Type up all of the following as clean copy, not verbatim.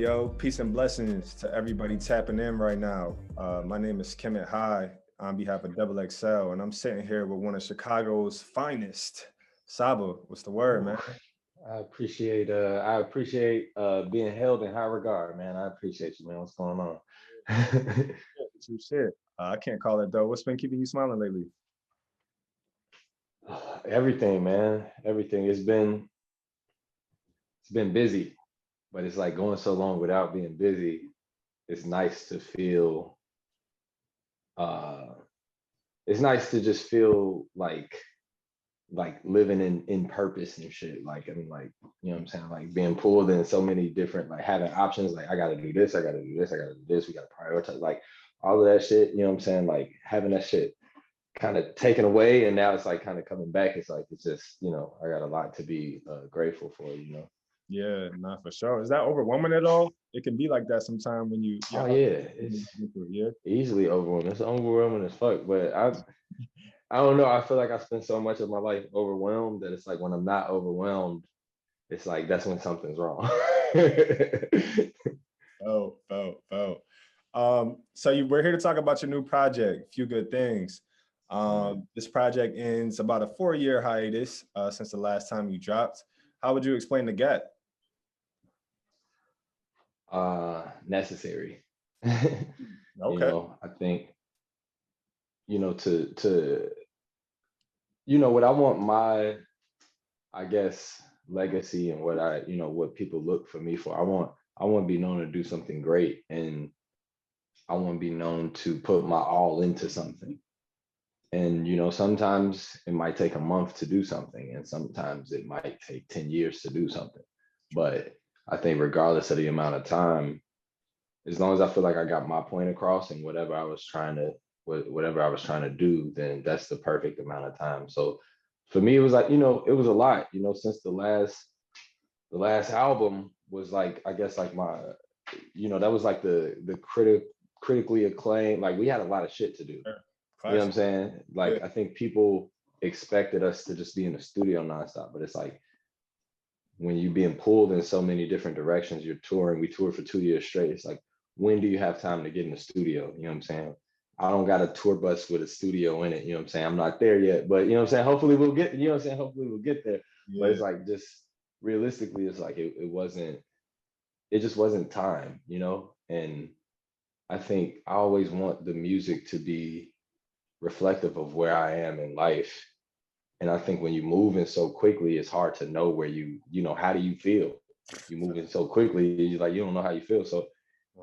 yo. Peace and blessings to everybody tapping in right now. My name is Kemet on behalf of Double XL, and I'm sitting here with one of Chicago's finest. Saba, what's the word, Ooh, man? I appreciate being held in high regard, man. I appreciate you, man. What's going on? True shit. I can't call it though. What's been keeping you smiling lately? Everything, man. Everything. It's been busy, but it's like going so long without being busy. It's nice to feel uh it's nice to just feel like living in purpose and shit. Like I mean, like, you know what I'm saying? Like being pulled in so many different, like having options, like I gotta do this, I gotta do this, I gotta do this, we gotta prioritize, like all of that shit, you know what I'm saying? Like having that shit kind of taken away and now it's like kind of coming back. It's like it's just, I got a lot to be grateful for. Yeah, not for sure. Is that overwhelming at all? It can be like that sometime when you're Oh out yeah, there. it's Yeah. easily overwhelming. It's overwhelming as fuck. But I don't know. I feel like I spend so much of my life overwhelmed that it's like when I'm not overwhelmed, it's like that's when something's wrong. Oh. So we're here to talk about your new project, Few Good Things. Mhm. This project ends about a 4-year hiatus since the last time you dropped. How would you explain the gap? Necessary. Okay. I think, to what I want my, I guess, legacy and what what people look for me for. I want to be known to do something great, and I want to be known to put my all into something. And sometimes it might take a month to do something, and sometimes it might take 10 years to do something. But I think regardless of the amount of time, as long as I feel like I got my point across and whatever I was trying to do, then that's the perfect amount of time. So for me, it was like, it was a lot, since the last album was like, I guess like my, that was like the critically acclaimed. Like we had a lot of shit to do. Sure. You know what I'm Classic. saying? Yeah. Like I think people expected us to just be in the studio nonstop, but it's like when you're being pulled in so many different directions, you're touring. We toured for 2 years straight. It's like, when do you have time to get in the studio? You know what I'm saying? I don't got a tour bus with a studio in it. You know what I'm saying? I'm not there yet, but you know what I'm saying? Hopefully we'll get, you know what I'm saying? Hopefully we'll get there. But Yeah. it's like, just realistically, it's like, it just wasn't time. And I think I always want the music to be reflective of where I am in life. And I think when you're moving so quickly, it's hard to know where how do you feel? You're moving so quickly, you like, you don't know how you feel. So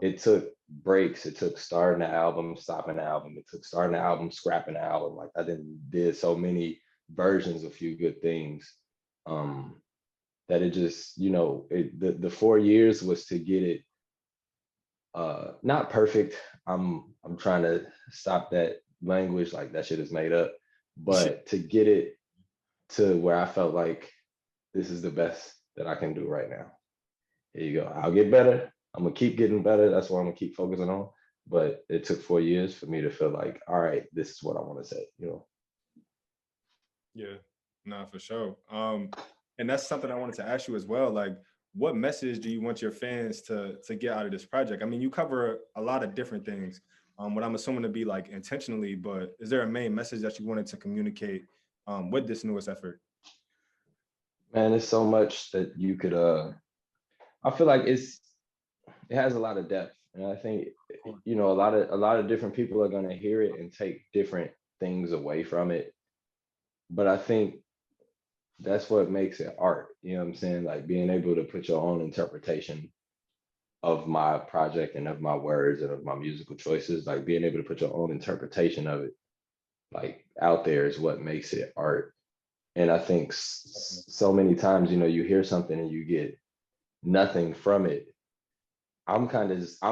it took breaks. It took starting the album, stopping the album. It took starting the album, scrapping the album. Like I did so many versions of Few Good Things, um, that it just, the 4 years was to get it not perfect. I'm trying to stop that language, like that shit is made up, but to get it to where I felt like this is the best that I can do right now. Here you go. I'll get better. I'm gonna keep getting better. That's what I'm gonna keep focusing on. But it took 4 years for me to feel like, all right, this is what I want to say. Yeah, no, for sure. And that's something I wanted to ask you as well. Like, what message do you want your fans to get out of this project? I mean, you cover a lot of different things. What I'm assuming to be like intentionally, but is there a main message that you wanted to communicate with this newest effort? Man, there's so much that you could I feel like it has a lot of depth. And I think, a lot of different people are gonna hear it and take different things away from it. But I think that's what makes it art. You know what I'm saying? Like being able to put your own interpretation of my project and of my words and of my musical choices, like being able to put your own interpretation of it like out there is what makes it art. And I think so many times, you hear something and you get nothing from it. I'm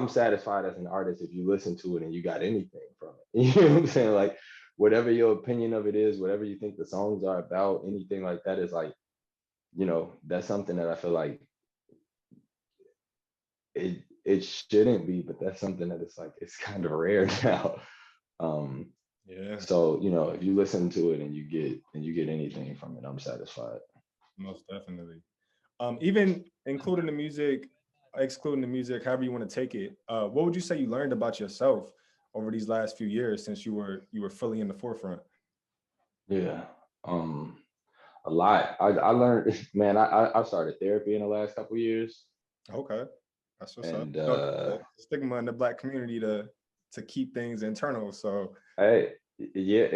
satisfied as an artist if you listen to it and you got anything from it. You know what I'm saying? Like whatever your opinion of it is, whatever you think the songs are about, anything like that is like, that's something that I feel like it shouldn't be, but that's something that it's like it's kind of rare now. Um, Yeah, so if you listen to it and you get anything from it, I'm satisfied. most definitely. Even including the music excluding the music, however you want to take it, what would you say you learned about yourself over these last few years since you were fully in the forefront? Yeah. Um, a lot. I learned, man, I started therapy in the last couple of years. Okay, that's what's up. And You know, the stigma in the Black community to keep things internal. So hey, yeah,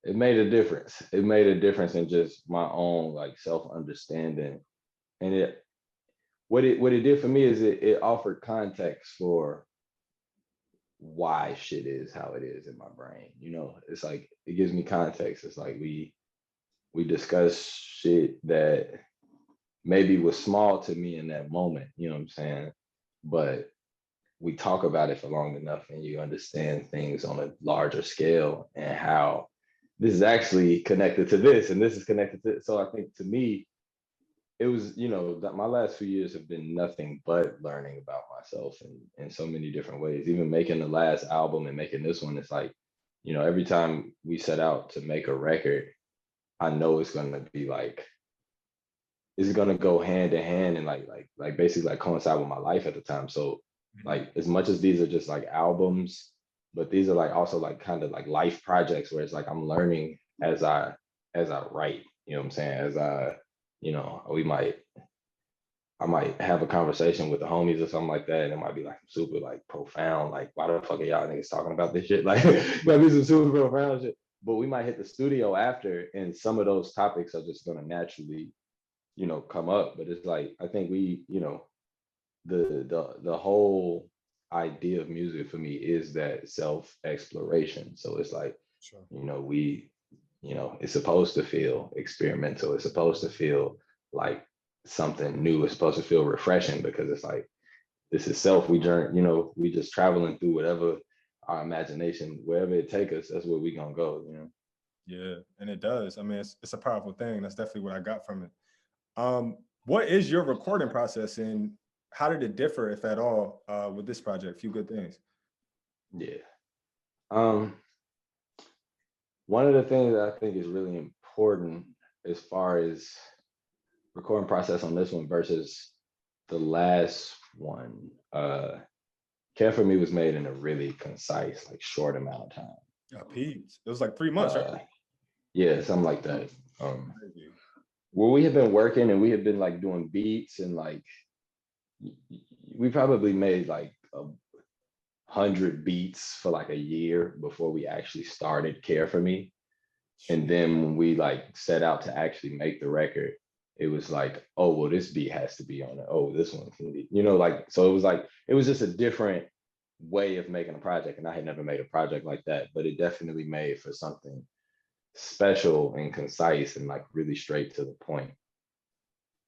it made a difference. It made a difference in just my own like self-understanding. And what it did for me is it offered context for why shit is how it is in my brain. You know, it's like it gives me context. It's like we discuss shit that maybe was small to me in that moment, you know what I'm saying? But we talk about it for long enough and you understand things on a larger scale and how this is actually connected to this and this is connected to, so I think to me it was, you know, that my last few years have been nothing but learning about myself in so many different ways. Even making the last album and making this one, it's like, you know, every time we set out to make a record, I know it's gonna be like it's gonna go hand in hand and like basically like coincide with my life at the time. So like as much as these are just like albums, but these are like also like kind of like life projects where it's like I'm learning as I write, you know what I'm saying? As I, you know, I might have a conversation with the homies or something like that, and it might be like super like profound, like why the fuck are y'all niggas talking about this shit? Like might be some super profound shit. But we might hit the studio after, and some of those topics are just gonna naturally, you know, come up. But it's like I think we, you know, the whole idea of music for me is that self exploration. So it's like, sure. you know, you know, it's supposed to feel experimental. It's supposed to feel like something new. It's supposed to feel refreshing because it's like this is self. We journey, you know, we just traveling through whatever our imagination, wherever it take us, that's where we gonna go, you know. Yeah, and it does. I mean, it's a powerful thing. That's definitely what I got from it. What is your recording process and how did it differ, if at all, with this project? Few good things. Yeah. Um, One of the things that I think is really important as far as recording process on this one versus the last one, Care for Me was made in a really concise, like short amount of time. Peace. It was like 3 months, right? Uh, yeah, something like that. Um, Crazy. well, we had been working and we had been like doing beats and like we probably made like 100 beats for like a year before we actually started Care for Me. And then when we like set out to actually make the record, it was like, oh, well, this beat has to be on it. Oh, this one can be, you know, like, so it was like, it was just a different way of making a project. And I had never made a project like that, but it definitely made for something special and concise and like really straight to the point.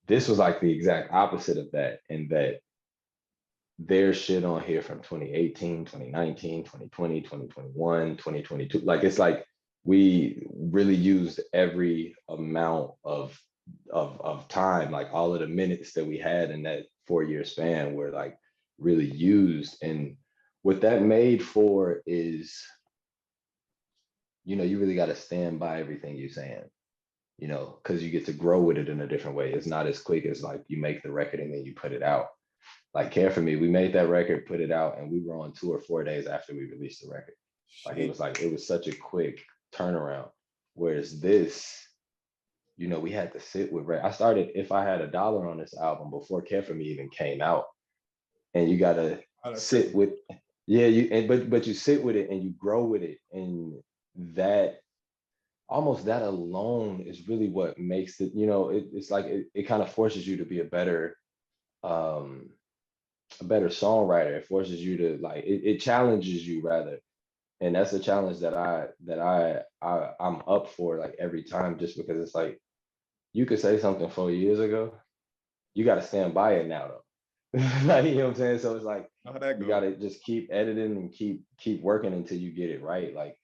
This was like the exact opposite of that, in that there's shit on here from 2018, 2019, 2020, 2021, 2022. Like it's like we really used every amount of time, like all of the minutes that we had in that 4 year span were like really used. And what that made for is, you know, you really got to stand by everything you're saying, you know, because you get to grow with it in a different way. It's not as quick as like you make the record and then you put it out. Like Care for Me, we made that record, put it out, and we were on tour 4 days after we released the record. Like it was such a quick turnaround. Whereas this, you know, we had to sit with I started If I Had a Dollar on this album before Care for Me even came out. And you gotta sit with, yeah, but you sit with it and you grow with it. And that almost that alone is really what makes it, you know, it's like it kind of forces you to be um a better songwriter. It forces you to like it challenges you rather. And that's a challenge I'm up for like every time, just because it's like you could say something 4 years ago, you got to stand by it now though. Like, you know what I'm saying? So it's like How that you go? got to just keep editing and keep working until you get it right. Like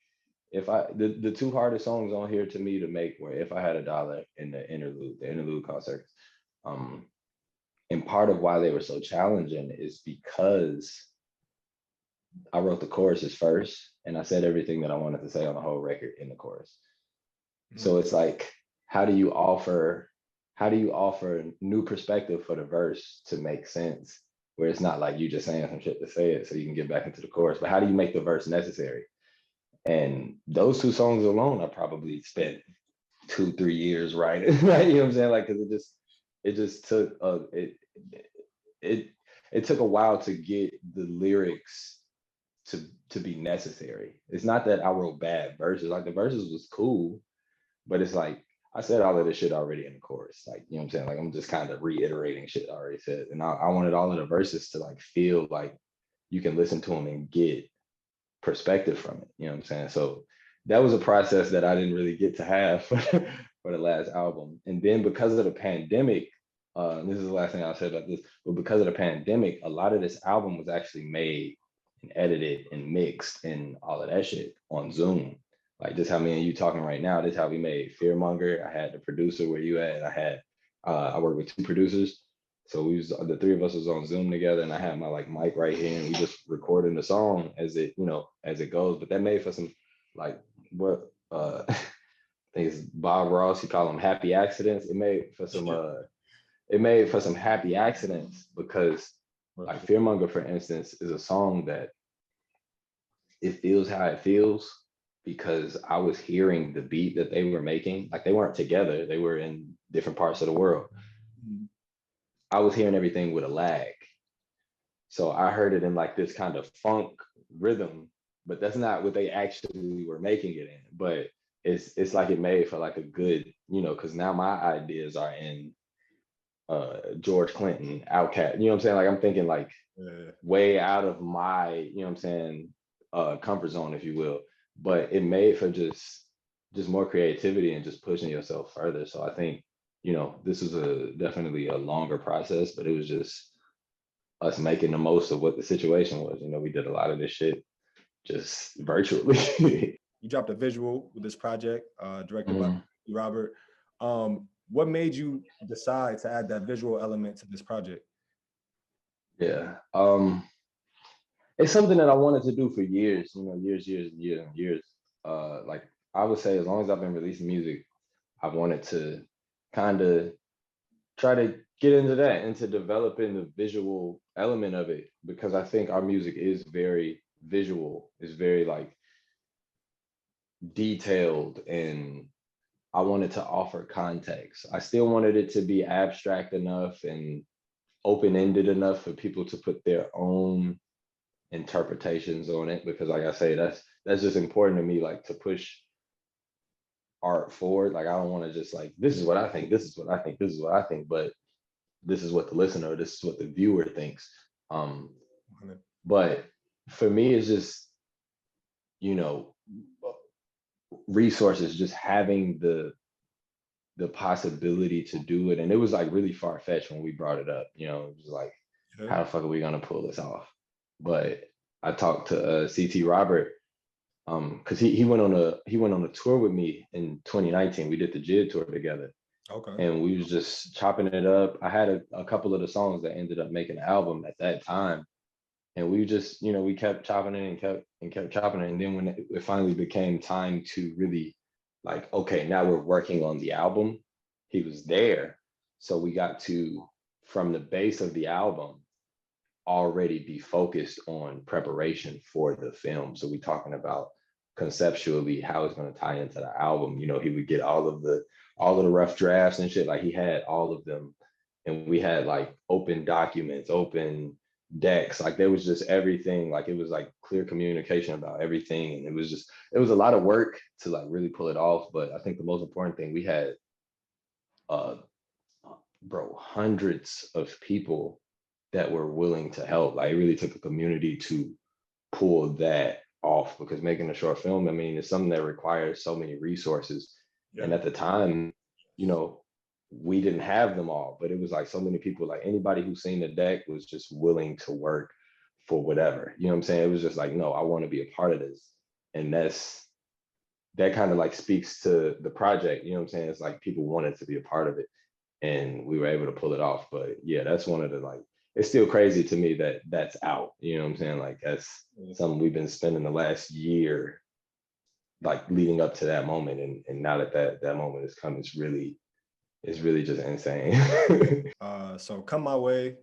if I the two hardest songs on here to me to make were If I Had a Dollar and the interlude called Circus. Um, and part of why they were so challenging is because I wrote the choruses first and I said everything that I wanted to say on the whole record in the chorus. So it's like, how do you offer how do you offer new perspective for the verse to make sense, where it's not like you just saying some shit to say it so you can get back into the chorus, but how do you make the verse necessary? And those two songs alone, I probably spent 2-3 years writing, right? You know what I'm saying? Like, because it just took it it took a while to get the lyrics to be necessary. It's not that I wrote bad verses. Like the verses was cool, but it's like I said all of this shit already in the chorus. Like, you know what I'm saying? Like I'm just kind of reiterating shit I already said. And I wanted all of the verses to like feel like you can listen to them and get perspective from it. You know what I'm saying? So that was a process that I didn't really get to have for the last album. And then because of the pandemic, and this is the last thing I'll say about this, but because of the pandemic, a lot of this album was actually made and edited and mixed and all of that shit on Zoom. Like just how me and you talking right now, this is how we made Fearmonger. I had the producer where you at. I worked with two producers. So we was the three of us was on Zoom together, and I had my like mic right here, and we just recording the song as it, you know, as it goes. But that made for some like what I think it's Bob Ross, he called them happy accidents. It made for some happy accidents because like Fearmonger, for instance, is a song that it feels how it feels because I was hearing the beat that they were making. Like they weren't together, they were in different parts of the world. I was hearing everything with a lag. So I heard it in like this kind of funk rhythm, but that's not what they actually were making it in. But it's like it made for like a good, you know, because now my ideas are in George Clinton, Outkast. You know what I'm saying? Like I'm thinking like way out of my, you know what I'm saying, comfort zone, if you will. But it made for just more creativity and just pushing yourself further. So I think, you know, this was definitely a longer process, but it was just us making the most of what the situation was. You know, we did a lot of this shit just virtually. You dropped a visual with this project, directed by Robert. What made you decide to add that visual element to this project? Yeah. It's something that I wanted to do for years, you know, years. Like I would say as long as I've been releasing music, I've wanted to kind of try to get into that, into developing the visual element of it, because I think our music is very visual, it's very like detailed, and I wanted to offer context. I still wanted it to be abstract enough and open-ended enough for people to put their own interpretations on it, because like I say, that's just important to me, like to push art forward. Like I don't want to just like, this is what I think, this is what I think, this is what I think, but this is what the listener, this is what the viewer thinks. But for me, it's just, you know, resources, just having the possibility to do it. And it was like really far-fetched when we brought it up, you know, it was like, how the fuck are we gonna pull this off? But I talked to CT Robert, because he went on a tour with me in 2019. We did the JID tour together. Okay. And we was just chopping it up. I had a couple of the songs that ended up making an album at that time. And we just, you know, we kept chopping it and kept chopping it. And then when it finally became time to really like, okay, now we're working on the album, he was there. So we got to, from the base of the album, already be focused on preparation for the film. So we talking about conceptually how it's going to tie into the album. You know, he would get all of the rough drafts and shit. Like he had all of them, and we had like open documents, open decks. Like there was just everything. Like it was like clear communication about everything, and it was a lot of work to like really pull it off. But I think the most important thing, we had hundreds of people that were willing to help. Like it really took a community to pull that off, because making a short film, I mean, it's something that requires so many resources. And at the time, you know, we didn't have them all, but it was like so many people, like anybody who's seen the deck was just willing to work for whatever, you know what I'm saying? It was just like, no, I want to be a part of this. And that kind of like speaks to the project, you know what I'm saying? It's like people wanted to be a part of it, and we were able to pull it off. But yeah, that's one of the like, it's still crazy to me that that's out, you know what I'm saying? Like that's something we've been spending the last year like leading up to that moment, and now that moment has come, it's really it's really just insane. So Come My Way,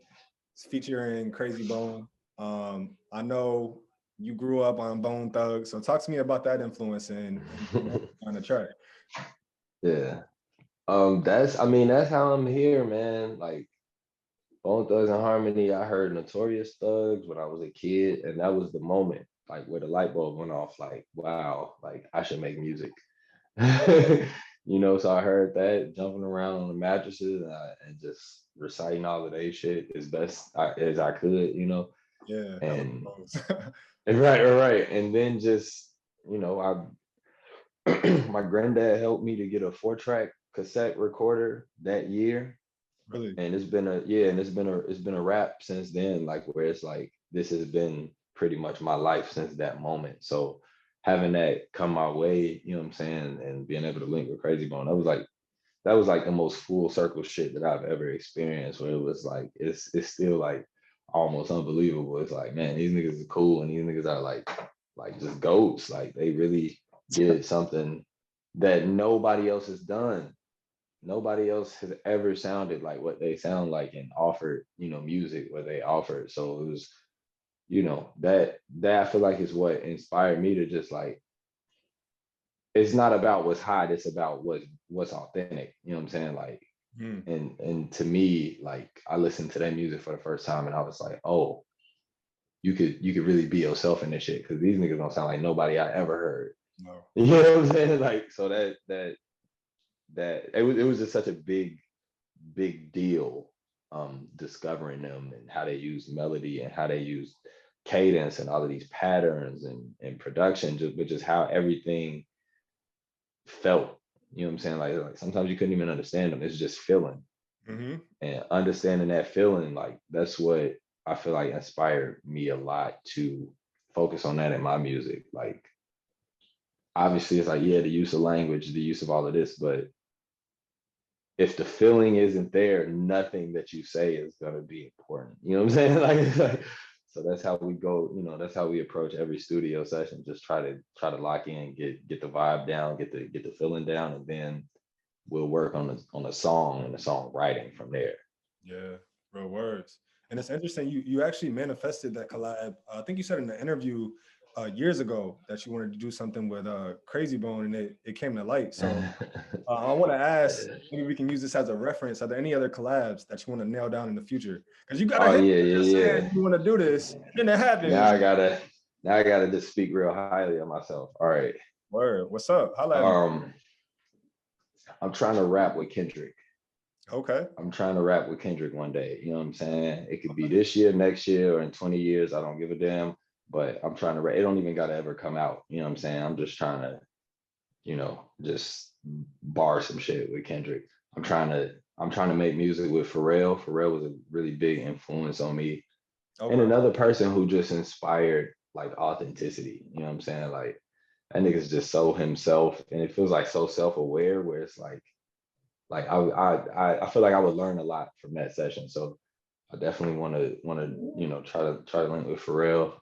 it's featuring Crazy Bone. I know you grew up on Bone Thugs, so talk to me about that influence and on the track. Yeah. That's how I'm here, man. Like Bone Thugs and Harmony, I heard Notorious Thugs when I was a kid, and that was the moment, like where the light bulb went off, like, wow, like I should make music. So I heard that jumping around on the mattresses and just reciting all of that shit as best as I could. Yeah, hella And flows. right. And then just, I my granddad helped me to get a 4-track cassette recorder that year. Really? And it's been a wrap since then, like where it's like this has been pretty much my life since that moment. So having that come my way, you know what I'm saying, and being able to link with Crazy Bone, that was like the most full circle shit that I've ever experienced, where it was like it's still like almost unbelievable. It's like, man, these niggas are cool, and these niggas are like just goats. Like they really did something that nobody else has done. Nobody else has ever sounded like what they sound like and offered, music what they offered. So it was, that I feel like is what inspired me to just like, it's not about what's hot, it's about what's authentic. You know what I'm saying? Like, Mm. and to me, like I listened to that music for the first time and I was like, oh, you could really be yourself in this shit, because these niggas don't sound like nobody I ever heard. No. You know what I'm saying? Like, so that it was just such a big deal, discovering them and how they use melody and how they use cadence and all of these patterns and production, just how everything felt. You know what I'm saying? Like sometimes you couldn't even understand them. It's just feeling, Hmm. and understanding that feeling. Like that's what I feel like inspired me a lot to focus on that in my music. Like obviously, it's like, yeah, the use of language, the use of all of this, but if the feeling isn't there, nothing that you say is gonna be important. You know what I'm saying? So that's how we go. That's how we approach every studio session. Just try to lock in, get the vibe down, get the feeling down, and then we'll work on the song and the songwriting from there. Yeah, real words. And it's interesting. You actually manifested that collab. I think you said in the interview years ago that you wanted to do something with Crazy Bone, and it came to light. So I want to ask, maybe we can use this as a reference. Are there any other collabs that you want to nail down in the future? Because you got a Oh hit yeah, just yeah, saying yeah. you want to do this, and then it Now happens. I gotta now I gotta just speak real highly of myself. All right. Word, what's up? Holla at me. Um, I'm trying to rap with Kendrick. Okay. I'm trying to rap with Kendrick one day. You know what I'm saying? It could be this year, next year, or in 20 years. I don't give a damn. But I'm trying to rap. It don't even gotta ever come out. You know what I'm saying? I'm just trying to, just bar some shit with Kendrick. I'm trying to make music with Pharrell. Pharrell was a really big influence on me. And Okay. another person who just inspired like authenticity. You know what I'm saying? Like that nigga's just so himself, and it feels like so self-aware, where it's like I feel like I would learn a lot from that session. So I definitely want to try to link with Pharrell.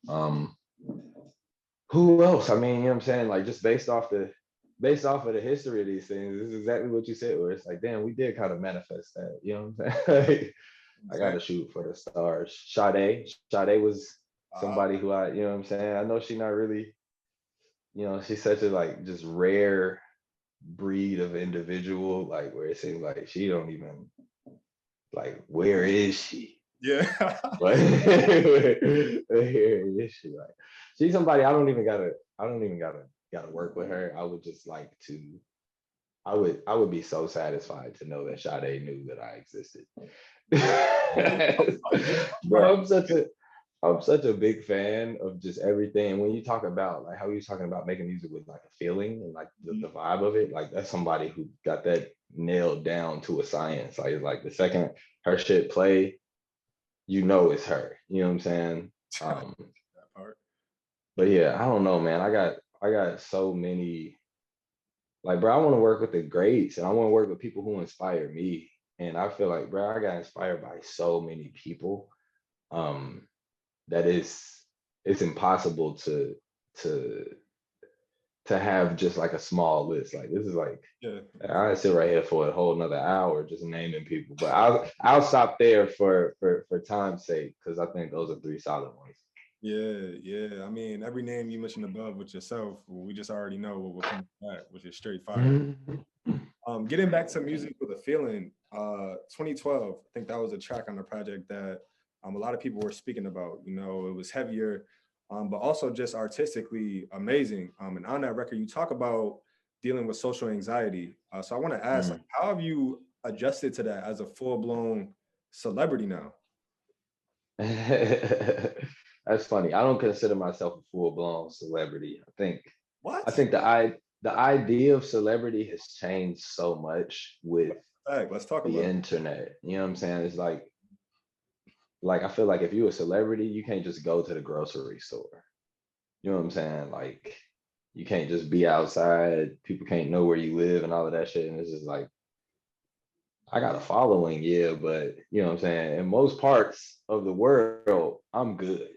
Who else? I mean, you know what I'm saying? Like just based off of the history of these things, this is exactly what you said. Where it's like, damn, we did kind of manifest that. You know what I'm saying? Like, I got Exactly. to shoot for the stars. Sade was Uh, somebody who you know what I'm saying? I know she not really, she's such a like just rare breed of individual, like where it seems like she don't even like, where is she? yeah. But where is she? Like she's somebody I don't even gotta work with her. I would just like to I would be so satisfied to know that Sade knew that I existed. Bro, I'm such a big fan of just everything. When you talk about like how you talking about making music with like a feeling and like the vibe of it, like that's somebody who got that nailed down to a science. Like the second her shit play, it's her. You know what I'm saying? Um, That part. but yeah, I don't know, man. I got so many, like, bro, I want to work with the greats and I want to work with people who inspire me. And I feel like, bro, I got inspired by so many people. Um, that it's impossible to to have just like a small list. Like this is like Yeah. I sit right here for a whole another hour just naming people, but I'll stop there for time's sake because I think those are three solid ones. Yeah, yeah. I mean, every name you mentioned above with yourself, we just already know what will come back, which is straight fire. Getting back to music with a feeling, 2012, I think that was a track on the project that a lot of people were speaking about. You know, it was heavier, but also just artistically amazing. And on that record, you talk about dealing with social anxiety. So I want to ask, like, Mm. how have you adjusted to that as a full blown celebrity now? That's funny. I don't consider myself a full blown celebrity. I What? think the idea of celebrity has changed so much with Heck, let's talk the about it. internet. You know what I'm saying? It's like I feel like if you're a celebrity, you can't just go to the grocery store. You know what I'm saying? Like you can't just be outside. People can't know where you live and all of that shit. And it's just like I got a following, yeah, but you know what I'm saying? In most parts of the world, I'm good.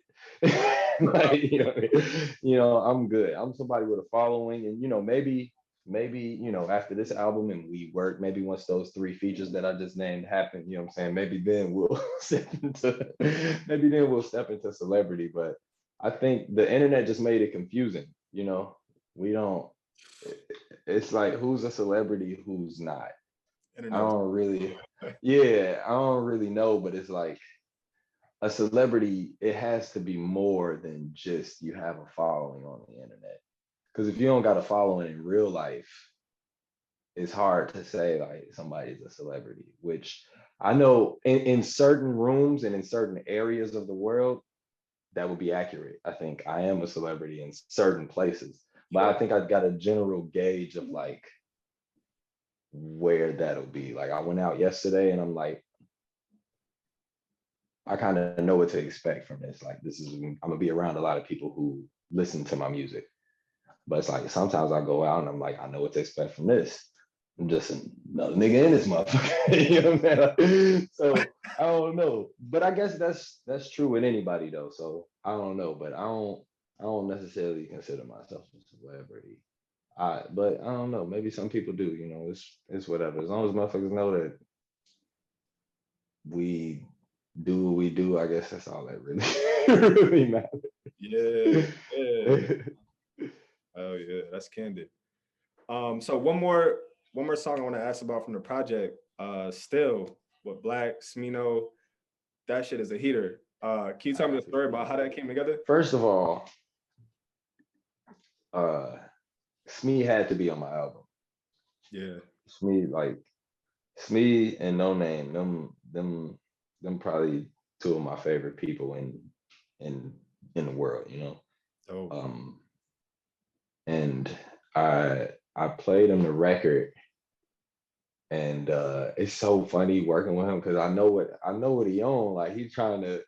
Like, I'm good. I'm somebody with a following, and maybe, after this album and we work, maybe once those three features that I just named happen, you know what I'm saying? Maybe then we'll step into celebrity. But I think the internet just made it confusing, We don't it's like who's a celebrity, who's not. I Internet. don't really, yeah, I don't really know, but it's like a celebrity, it has to be more than just you have a following on the internet. Because if you don't got a following in real life, it's hard to say like somebody's a celebrity, which I know in certain rooms and in certain areas of the world, that would be accurate. I think I am a celebrity in certain places, but Yeah. I think I've got a general gauge of like where that'll be. Like I went out yesterday and I'm like, I kind of know what to expect from this. Like I'm gonna be around a lot of people who listen to my music. But it's like sometimes I go out and I'm like, I know what to expect from this. I'm just another nigga in this motherfucker. You know what I'm saying? So I don't know. But I guess that's true with anybody though. So I don't know. But I don't necessarily consider myself a celebrity. But I don't know. Maybe some people do. It's whatever. As long as motherfuckers know that we do what we do, I guess that's all that really really Yeah. Yeah. matters. Oh yeah, that's candid. So one more song I want to ask about from the project. Still with Black Smino, that shit is a heater. Can you tell me the story about how that came together? First of all, uh Smee had to be on my album. Yeah. Smee, like Smee and No Name, them probably two of my favorite people in in the world. Oh. Um and I played him the record, and it's so funny working with him because I know what he on. Like he's trying to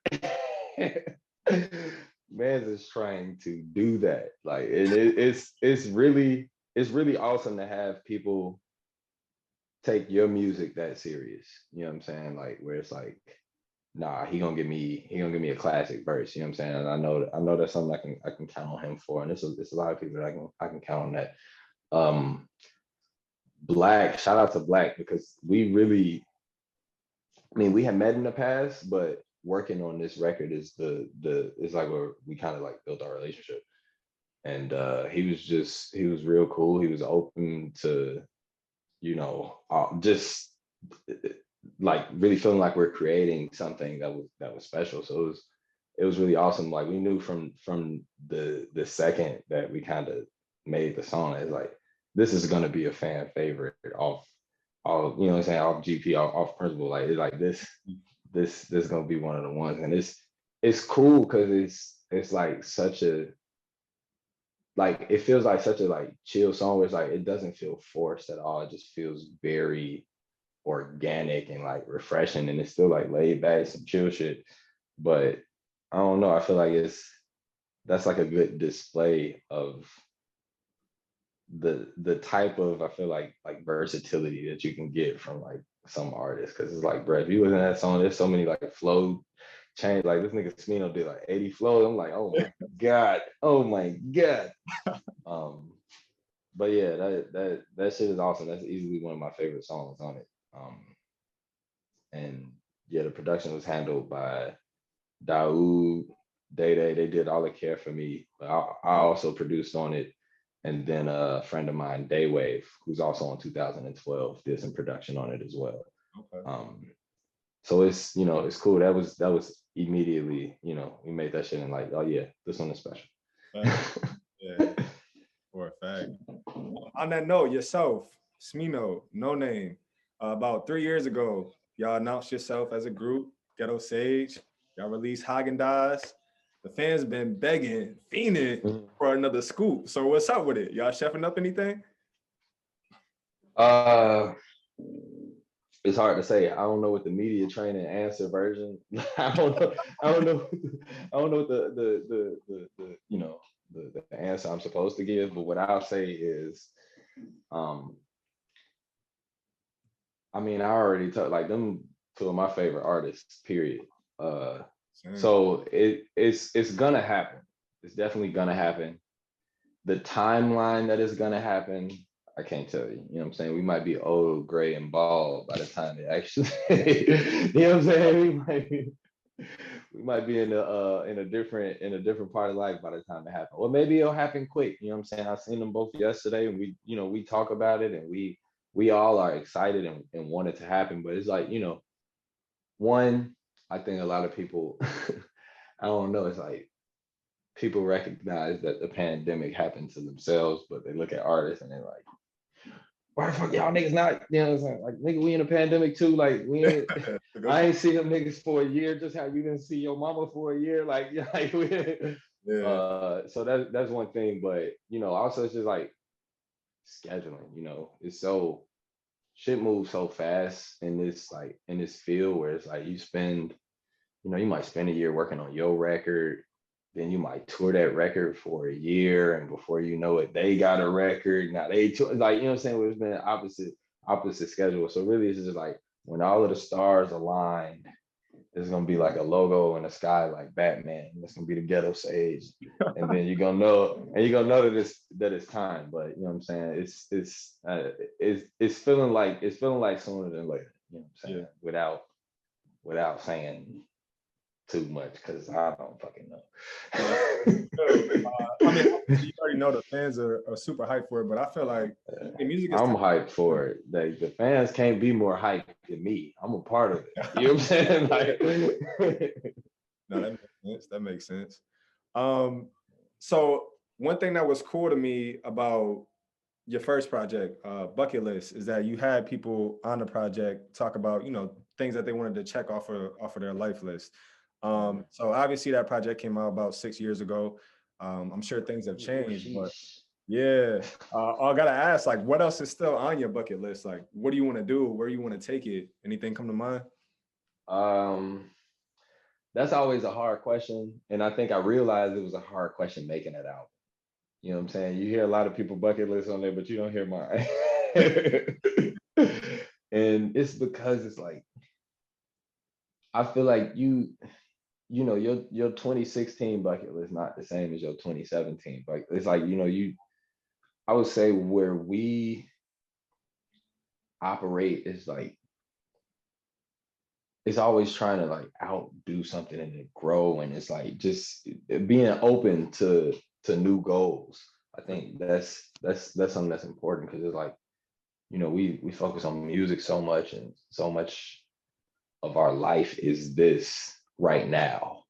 man's is trying to do that. Like and it's really awesome to have people take your music that serious. You know what I'm saying? Like where it's like, nah, he gonna give me a classic verse. You know what I'm saying? And I know that's something I can count on him for. And it's a lot of people that I can count on that. Um Black, shout out to Black because we really, I mean, we had met in the past, but working on this record is like where we kind of like built our relationship. And he was real cool. He was open to, just like really feeling like we're creating something that was special. So it was really awesome. Like we knew from the second that we kind of made the song, it's like this is gonna be a fan favorite off you know what I'm saying, off GP, off principle. Like it's like this is gonna be one of the ones. And it's cool because it's like such a, like it feels like such a like chill song where it's like it doesn't feel forced at all. It just feels very organic and like refreshing, and it's still like laid back, some chill shit. But I don't know. I feel like that's like a good display of the type of, I feel like versatility that you can get from like some artists. Cause it's like, bro, if you was in that song, there's so many like flow change. Like this nigga Smino did like 80 flows. I'm like, oh my God. Oh my God. Um but yeah, that shit is awesome. That's easily one of my favorite songs on it. And yeah, the production was handled by Daoud, Day Day. They did all the care for me. But I also produced on it. And then a friend of mine, Daywave, who's also on 2012, did some production on it as well. Okay. So it's, you know, it's cool. That was immediately, you know, we made that shit and like, oh yeah, this one is special. Yeah, for a fact. On that note, yourself, Smino, No Name, about 3 years ago, y'all announced yourself as a group, Ghetto Sage. Y'all released Hagen Dazs. The fans been begging, fiending for another scoop. So what's up with it? Y'all chefing up anything? uh it's hard to say. I don't know what the media training answer version. I don't know. I don't know. I don't know what the you know the answer I'm supposed to give. But what I'll say is, um, I mean, I already told like them two of my favorite artists. Period. Uh, Same. so it's gonna happen. It's definitely gonna happen. The timeline that is gonna happen, I can't tell you. You know what I'm saying? We might be old, gray, and bald by the time it actually, you know what I'm saying? We might be in a different part of life by the time it happens. Or maybe it'll happen quick. You know what I'm saying? I seen them both yesterday, and we, you know, we talk about it, and we all are excited and want it to happen. But it's like, you know, one, I think a lot of people, I don't know, it's like people recognize that the pandemic happened to themselves, but they look at artists and they're like, why the fuck y'all niggas not, you know, it's like nigga, we in a pandemic too. Like I ain't seen them niggas for a year, just how you didn't see your mama for a year. Like, like Yeah. so that's one thing. But you know, also it's just like scheduling, you know, it's so shit moves so fast in this like in this field where it's like you spend, you know, you might spend a year working on your record, then you might tour that record for a year, and before you know it, they got a record. Now they tour, like, you know what I'm saying? It's been opposite schedule. So really, it's just like when all of the stars align, there's gonna be like a logo in the sky like Batman. It's gonna be the Ghetto Sage, and then you're gonna know that it's time. But you know what I'm saying? It's feeling like sooner than later. You know what I'm saying? Yeah. Without saying too much because I don't fucking know. I mean, obviously you already know the fans are super hyped for it, but I feel like music is I'm time. hyped for it. Like the fans can't be more hyped than me. I'm a part of it. You know what I'm saying? Like, No, that makes sense. That makes sense. So one thing that was cool to me about your first project, Bucket List, is that you had people on the project talk about, you know, things that they wanted to check off of their life list. So obviously that project came out about 6 years ago. I'm sure things have changed, but yeah. I gotta ask, like, what else is still on your bucket list? Like, what do you want to do? Where you want to take it? Anything come to mind? um, that's always a hard question, and I think I realized it was a hard question making it out. You know what I'm saying? You hear a lot of people bucket lists on there, but you don't hear mine. And it's because it's like I feel like you know your 2016 bucket list not the same as your 2017. Like it's like, you know, I would say where we operate is like it's always trying to like outdo something and then grow, and it's like just being open to new goals. I think that's something that's important because it's like, you know, we focus on music so much, and so much of our life is this right now,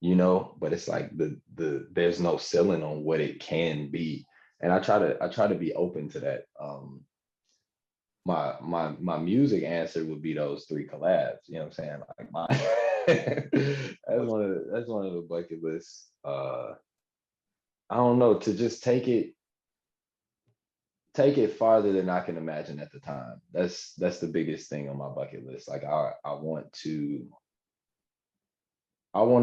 you know, but it's like there's no ceiling on what it can be, and I try to be open to that. My music answer would be those three collabs. You know what I'm saying? Like my that's one of the bucket lists. I don't know, to just take it farther than I can imagine at the time. That's the biggest thing on my bucket list. Like I want to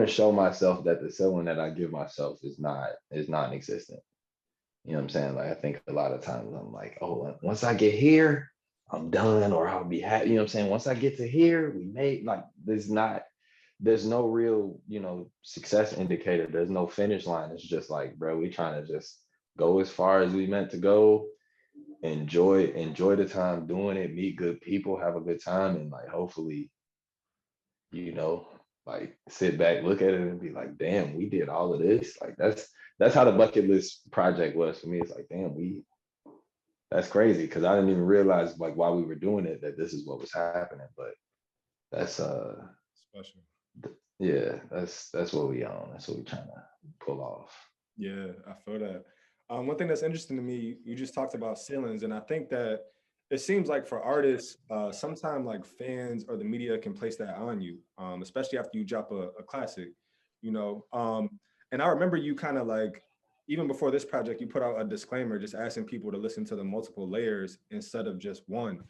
show myself that the ceiling that I give myself is non-existent. You know what I'm saying? Like I think a lot of times I'm like, oh, once I get here, I'm done, or I'll be happy. You know what I'm saying? Once I get to here, we made like there's no real, you know, success indicator. There's no finish line. It's just like, bro, we trying to just go as far as we meant to go, enjoy the time doing it, meet good people, have a good time, and like hopefully, you know, like sit back, look at it and be like, damn, we did all of this. Like that's how the bucket list project was for me. It's like, damn, that's crazy because I didn't even realize like while we were doing it that this is what was happening. But that's Special. yeah, that's what we on. That's what we trying to pull off. Yeah, I feel that. One thing that's interesting to me, you just talked about ceilings, and I think that it seems like for artists, sometimes like fans or the media can place that on you, especially after you drop a classic, you know. And I remember you kind of like, even before this project, you put out a disclaimer just asking people to listen to the multiple layers instead of just one.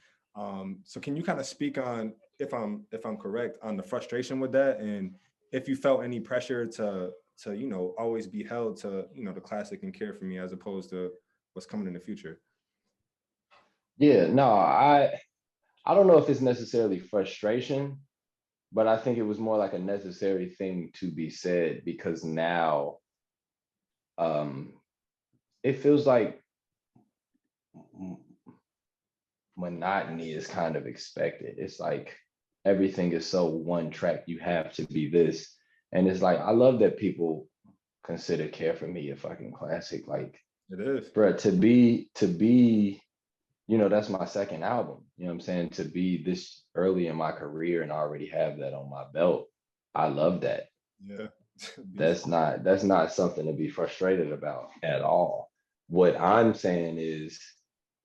So can you kind of speak on, if I'm correct, on the frustration with that, and if you felt any pressure to always be held to the classic and Care for Me as opposed to what's coming in the future. Yeah, no, I don't know if it's necessarily frustration, but I think it was more like a necessary thing to be said because now um it feels like monotony is kind of expected. It's like everything is so one track, you have to be this. And it's like I love that people consider Care for Me a fucking classic. Like, It is. bro, to be, that's my second album. You know what I'm saying? To be this early in my career and already have that on my belt. I love that. Yeah. That's not something to be frustrated about at all. What I'm saying is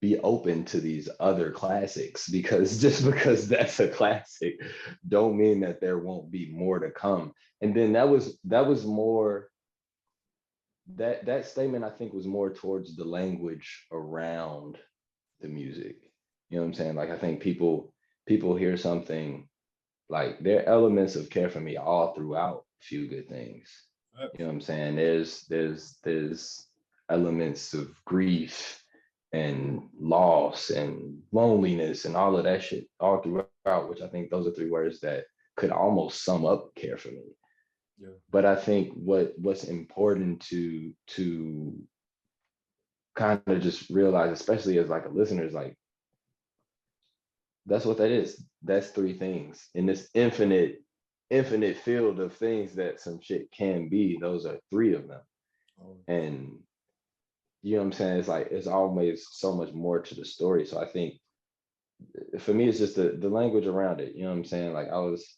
be open to these other classics because just because that's a classic don't mean that there won't be more to come. And then that was more that statement I think was more towards the language around the music. You know what I'm saying? Like I think people hear something like there are elements of Care for Me all throughout Few Good Things. You know what I'm saying? There's elements of grief and loss and loneliness and all of that shit all throughout, which I think those are three words that could almost sum up Care for Me. Yeah. But I think what's important to kind of just realize, especially as like a listener, is like that's what that is. That's three things in this infinite field of things that some shit can be. Those are three of them. Oh, And you know what I'm saying? It's like it's always so much more to the story. So I think for me, it's just the language around it. You know what I'm saying? Like I was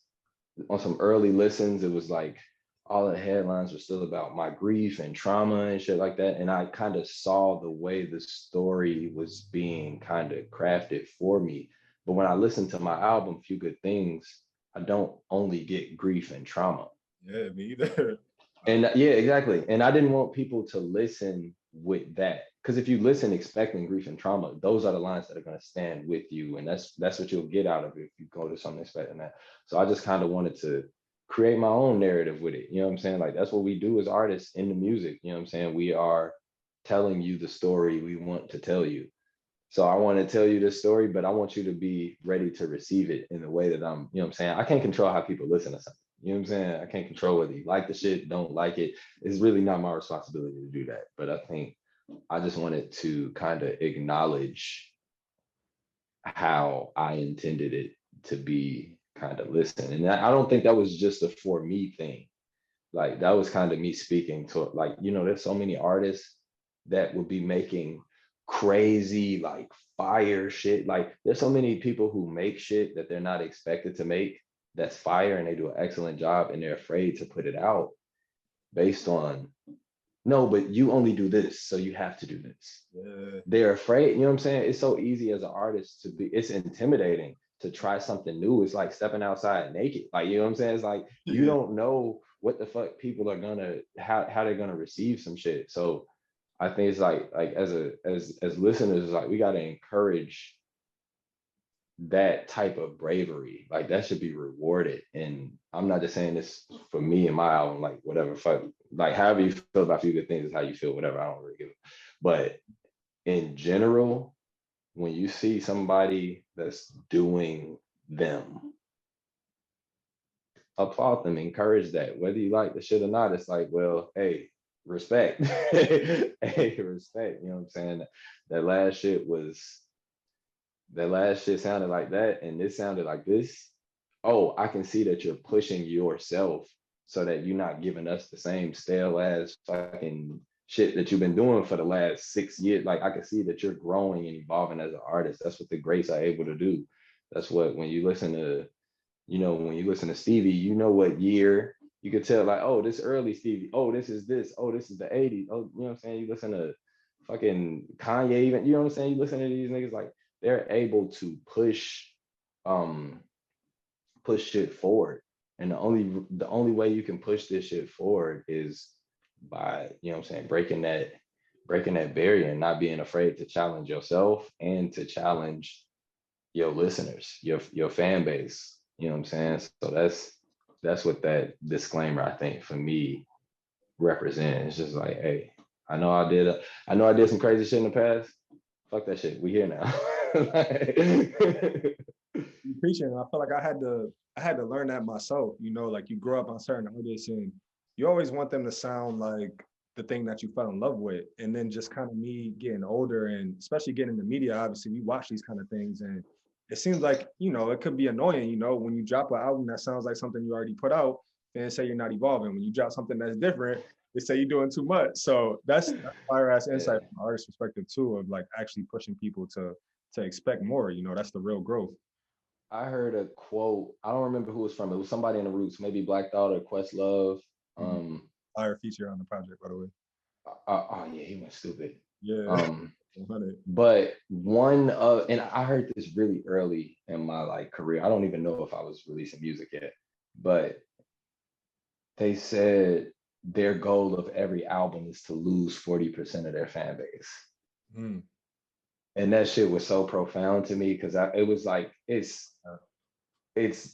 on some early listens, it was like all the headlines were still about my grief and trauma and shit like that. And I kind of saw the way the story was being kind of crafted for me. But when I listened to my album, Few Good Things, I don't only get grief and trauma. yeah, me either. And yeah, exactly. And I didn't want people to listen with that. Because if you listen expecting grief and trauma, those are the lines that are going to stand with you. And that's what you'll get out of it if you go to something expecting that. So I just kind of wanted to create my own narrative with it. You know what I'm saying? Like that's what we do as artists in the music. You know what I'm saying? We are telling you the story we want to tell you. So I want to tell you this story, but I want you to be ready to receive it in the way that you know what I'm saying? I can't control how people listen to something. You know what I'm saying? I can't control whether you like the shit, don't like it. It's really not my responsibility to do that. But I think I just wanted to kind of acknowledge how I intended it to be kind of listened. And I don't think that was just a for me thing. Like that was kind of me speaking to like, there's so many artists that would be making crazy like fire shit. Like there's so many people who make shit that they're not expected to make that's fire and they do an excellent job and they're afraid to put it out based on no, but you only do this, so you have to do this. Yeah. They're afraid, you know what I'm saying? It's so easy as an artist it's intimidating to try something new. It's like stepping outside naked. Like, you know what I'm saying? It's like you Yeah. don't know what the fuck people are gonna how they're gonna receive some shit. So I think it's like as listeners, it's like we gotta encourage that type of bravery. Like that should be rewarded. And I'm not just saying this for me and my album, like whatever fuck, like however you feel about Few Good Things is how you feel, whatever. I don't really give a but in general, when you see somebody that's doing them, applaud them, encourage that. Whether you like the shit or not, it's like, well, hey, respect. Hey, respect. You know what I'm saying? That last shit was that last shit sounded like that, and this sounded like this. Oh, I can see that you're pushing yourself so that you're not giving us the same stale ass fucking shit that you've been doing for the last 6 years. Like I can see that you're growing and evolving as an artist. That's what the greats are able to do. That's what when you listen to, when you listen to Stevie, you know what year you could tell, like, oh, this early Stevie, oh, this is this, oh, this is the 80s. Oh, you know what I'm saying? You listen to fucking Kanye, even, you know what I'm saying? You listen to these niggas, like they're able to um push shit forward. And the only way you can push this shit forward is by, you know what I'm saying, breaking that barrier and not being afraid to challenge yourself and to challenge your listeners, your fan base. You know what I'm saying? So that's what that disclaimer, I think, for me represents. It's just like, hey, I know I did some crazy shit in the past. Fuck that shit. We here now. You preaching. I feel like I had to learn that myself. Like you grow up on certain artists and you always want them to sound like the thing that you fell in love with. And then just kind of me getting older and especially getting in the media, obviously we watch these kind of things and it seems like, it could be annoying, when you drop an album that sounds like something you already put out and say you're not evolving. When you drop something that's different, they say you're doing too much. So that's fire ass insight Yeah. from an artist perspective too, of like actually pushing people to expect more. That's the real growth. I heard a quote. I don't remember who it was from. It was somebody in the Roots, maybe Black Thought or Questlove. Mhm. Fire feature on the project, by the way. Oh yeah, he went stupid. Yeah, Um, 100. but one of, and I heard this really early in my like career. I don't even know if I was releasing music yet, but they said their goal of every album is to lose 40% of their fan base. Mm. And that shit was so profound to me because it was like it's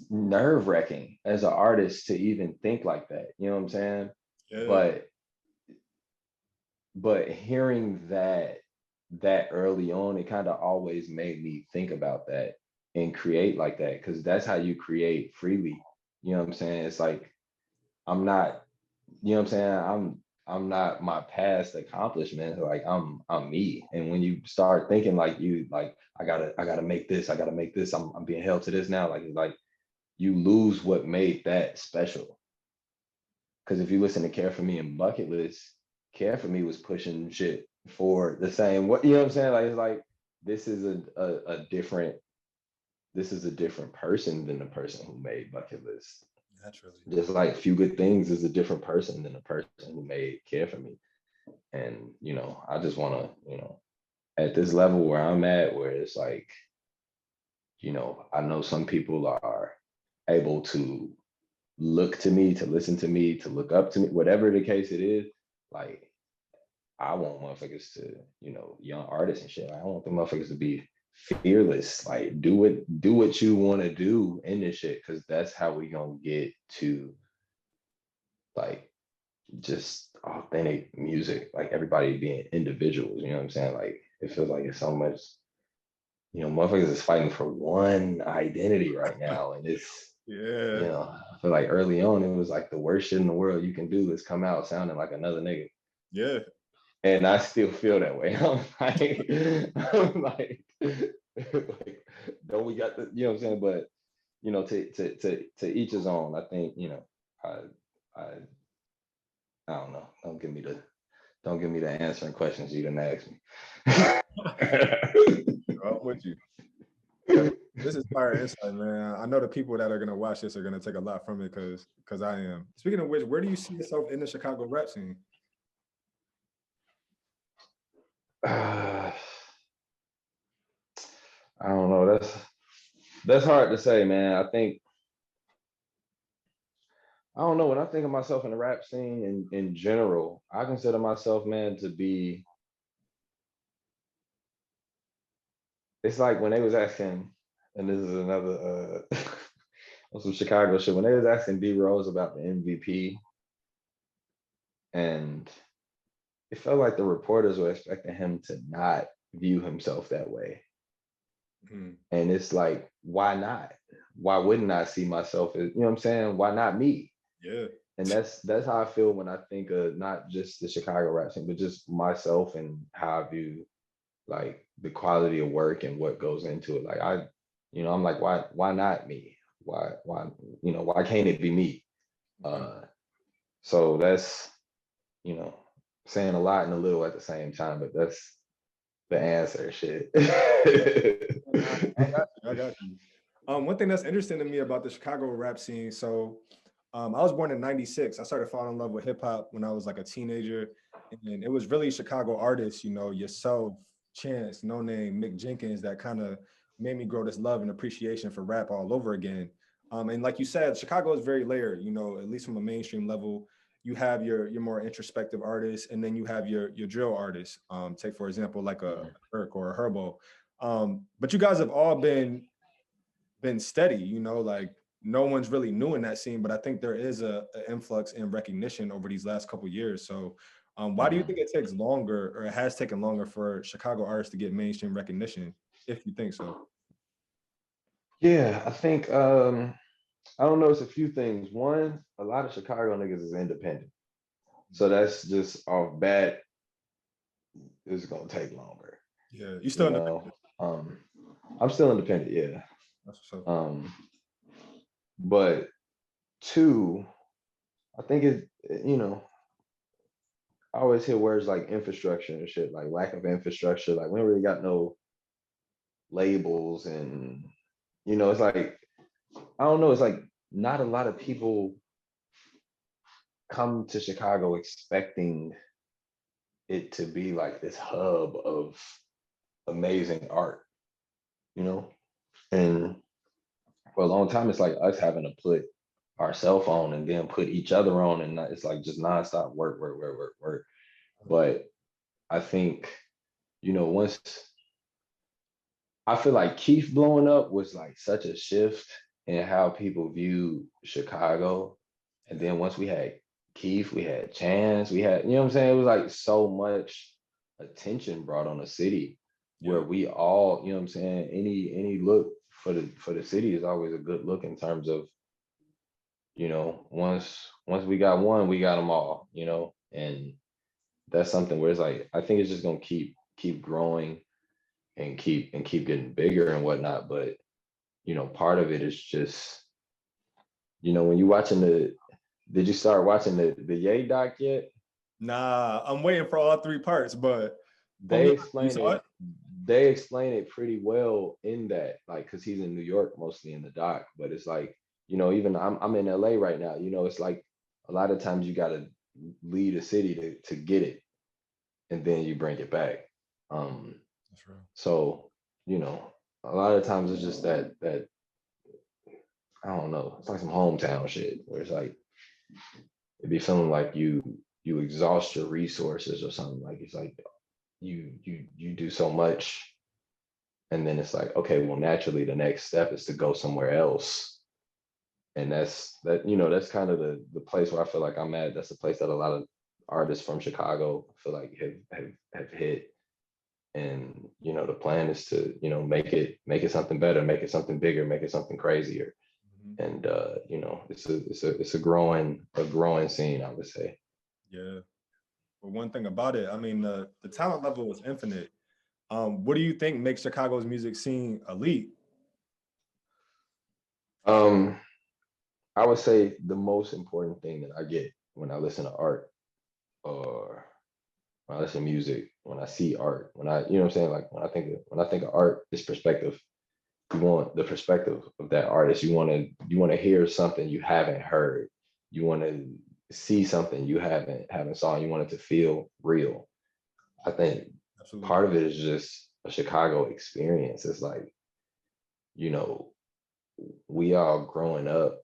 nerve wracking as an artist to even think like that. You know what I'm saying? Yeah, But hearing that early on, it kind of always made me think about that and create like that because that's how you create freely. You know what I'm saying? It's like I'm not, you know what I'm saying? I'm not my past accomplishments. Like I'm me. And when you start thinking like you like I gotta make this, I gotta make this, I'm being held to this now. Like you lose what made that special. Because if you listen to Care for Me and Bucket List, Care for Me was pushing shit for the same what, you know what I'm saying? Like it's like this is a different person than the person who made Bucket List. naturally. Just like Few Good Things is a different person than the person who made Care for Me. And I just want to, at this level where I'm at, where it's like, I know some people are able to look to me, to listen to me, to look up to me, whatever the case it is. Like, I want motherfuckers to, young artists and shit. I want the motherfuckers to be fearless. Like, do what you want to do in this shit, because that's how we gonna get to like just authentic music. Like everybody being individuals. You know what I'm saying? Like, it feels like it's so much. Motherfuckers is fighting for one identity right now, and it's Yeah, I feel like early on it was like the worst shit in the world you can do is come out sounding like another nigga. yeah. And I still feel that way. I'm like, don't we got the, you know what I'm saying? But to each his own. I think, I I I don't know. Don't give me the answering questions you didn't ask I'm with you. This is fire insight, man. I know the people that are gonna watch this are gonna take a lot from it because I am. Speaking of which, where do you see yourself in the Chicago rap scene? me. I don't know. That's hard to say, man. I don't know. When I think of myself in the rap scene in general, I consider myself, man, to be. It's like when they was asking, and this is another on some Chicago shit. When they was asking D Rose about the MVP, and it felt like the reporters were expecting him to not view himself that way. Mhm. And it's like, why not? Why wouldn't I see myself as, you know what I'm saying? Why not me? Yeah, And that's how I feel when I think of not just the Chicago rap scene, but just myself and how I view like the quality of work and what goes into it. Like I'm like, why not me? Why, why can't it be me? So that's, you know, saying a lot and a little at the same time, but that's the answer. Shit. I got you. One thing that's interesting to me about the Chicago rap scene. So, I was born in '96. I started falling in love with hip hop when I was like a teenager, and it was really Chicago artists, yourself, Chance, No Name, Mick Jenkins, that kind of made me grow this love and appreciation for rap all over again. And like you said, Chicago is very layered. At least from a mainstream level, you have your more introspective artists, and then you have your drill artists. Take for example like a Kirk or a Herbo. But you guys have all been steady, like no one's really new in that scene, but I think there is a influx in recognition over these last couple of years. So why do you think it takes longer, or it has taken longer, for Chicago artists to get mainstream recognition, if you think so? Yeah, I think I don't know, it's a few things. One, a lot of Chicago niggas is independent. So that's just off bat, it's gonna take longer. Yeah, you You still know, um, I'm still independent, yeah. That's what's up. But two, I think I always hear words like infrastructure and shit, like lack of infrastructure. Like we don't really got no labels, and it's like I don't know. It's like not a lot of people come to Chicago expecting it to be like this hub of amazing art, you know? And for a long time, it's like us having to put our cell phone and then put each other on, and it's like just nonstop work, work, work, work, work. But I think, once I feel like Keith blowing up was like such a shift in how people view Chicago. And then once we had Keith, we had Chance, we had, what I'm saying? It was like so much attention brought on the city where we all, what I'm saying, any look for the city is always a good look in terms of, once we got one, we got them all, and that's something where it's like I think it's just gonna keep growing and keep getting bigger and whatnot. But part of it is just, when you watching did you start watching the Ye doc yet? Nah, I'm waiting for all three parts, but They explain it. They explain it pretty well in that, like, because he's in New York mostly in the doc. But it's like, even I'm in LA right now. It's like a lot of times you got to leave a city to get it, and then you bring it back. That's right. So a lot of times it's just that I don't know. It's like some hometown shit where it's like it'd be feeling like you exhaust your resources or something. Like it's like you do so much, and then it's like, okay, well, naturally the next step is to go somewhere else. And that's kind of the place where I feel like I'm at. That's the place that a lot of artists from Chicago feel like have hit. And the plan is to make it something better, make it something bigger, make it something crazier. And it's a growing scene, I would say. Yeah. But one thing about it, I mean, the talent level is infinite. What do you think makes Chicago's music scene elite? I would say the most important thing that I get when I listen to art, or when I listen to music, when I see art, when I, what I'm saying, like when I think of art, is perspective. You want the perspective of that artist. You want to hear something you haven't heard. You want to see something you haven't saw. You want it to feel real. I think Absolutely. part of it is just a Chicago experience. It's like, we all growing up